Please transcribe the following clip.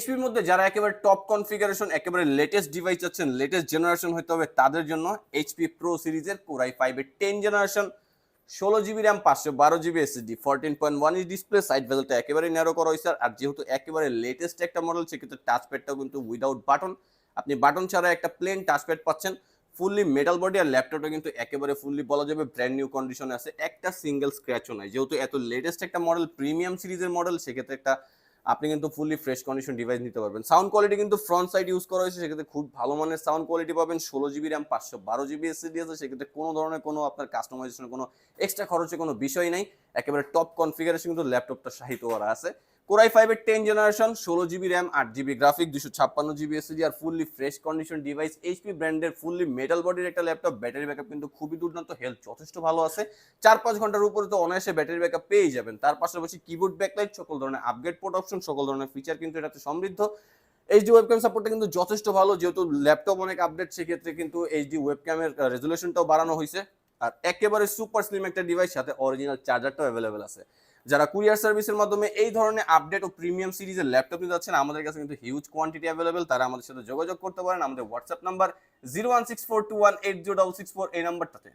এইচপির মধ্যে যারা একেবারে টপ কনফিগারেশন একেবারে লেটেস্ট ডিভাইস চাচ্ছেন, লেটেস্ট জেনারেশন হতে হবে তাদের জন্য এইচপি প্রো সিরিজের Core i5 এর 10 generation 16 GB RAM 512 GB SSD 14.1 inch display, side বেজেলটা একেবারে ন্যারো করা হয়েছে। আর যেহেতু একেবারে লেটেস্ট একটা মডেল সেক্ষেত্রে টাচপ্যাডটাও কিন্তু উইদাউট বাটন, আপনি বাটন ছাড়া একটা প্লেন টাচপ্যাড পাচ্ছেন। ফুললি মেটাল বডি আর ল্যাপটপটা কিন্তু একেবারে ফুললি বলা যাবে ব্র্যান্ড নিউ কন্ডিশনে আছে, একটা সিঙ্গেল স্ক্র্যাচও নাই। যেহেতু এত লেটেস্ট একটা মডেল, প্রিমিয়াম সিরিজের মডেল, সেক্ষেত্রে একটা আপনি কিন্তু ফুললি ফ্রেশ কন্ডিশন ডিভাইস নিতে পারবেন। সাউন্ড কোয়ালিটি কিন্তু ফ্রন্ট সাইড ইউজ করা হয়েছে, সেক্ষেত্রে খুব ভালো মানের সাউন্ড কোয়ালিটি পাবেন। 16 জিবি র্যাম 512 জিবি এসএসডি আছে, সেক্ষেত্রে কোনো ধরনের কোনো আপনার কাস্টমাইজেশনের কোনো এক্সট্রা খরচের কোনো বিষয় নাই। একেবারে টপ কনফিগারেশন কিন্তু ল্যাপটপটা সাহিত্য করা আছে। Core i5 এর 10 generation 16 GB RAM 8 GB graphic 256 GB SSD আর fully fresh condition device. HP ব্র্যান্ডের ফুললি মেটাল বডির একটা ল্যাপটপ। ব্যাটারি ব্যাকআপ কিন্তু খুবই দুর্দান্ত, হেলথ যথেষ্ট ভালো আছে। 4-5 ঘন্টার উপরে তো অনায়াসে ব্যাটারি ব্যাকআপ পেয়ে যাবেন। তার পাশাপাশি কিবোর্ড ব্যাকলাইট, সকল ধরনের আপগ্রেড পোর্ট অপশন, সকল ধরনের ফিচার কিন্তু এটাতে সমৃদ্ধ। এইচডি ওয়েবক্যাম সাপোর্টটা কিন্তু যথেষ্ট ভালো, যেহেতু ল্যাপটপ অনেক আপডেট সেক্ষেত্রে কিন্তু এইচডি ওয়েবক্যামের রেজুলেশনটাও বাড়ানো হয়েছে। আর একেবারে সুপার স্লিম একটা ডিভাইস, সাথে অরিজিনাল চার্জারটাও অ্যাভেলেবেল আছে। যারা কুরিয়ার সার্ভিসের মাধ্যমে এই ধরনের আপডেট ও প্রিমিয়াম সিরিজের ল্যাপটপ নিতে যাচ্ছেন, আমাদের কাছে কিন্তু হিউজ কোয়ান্টিটি অ্যাভেলেবেল। তারা আমাদের সাথে যোগাযোগ করতে পারেন আমাদের হোয়াটসঅ্যাপ নাম্বার 01642180664 এই নাম্বারটাতে।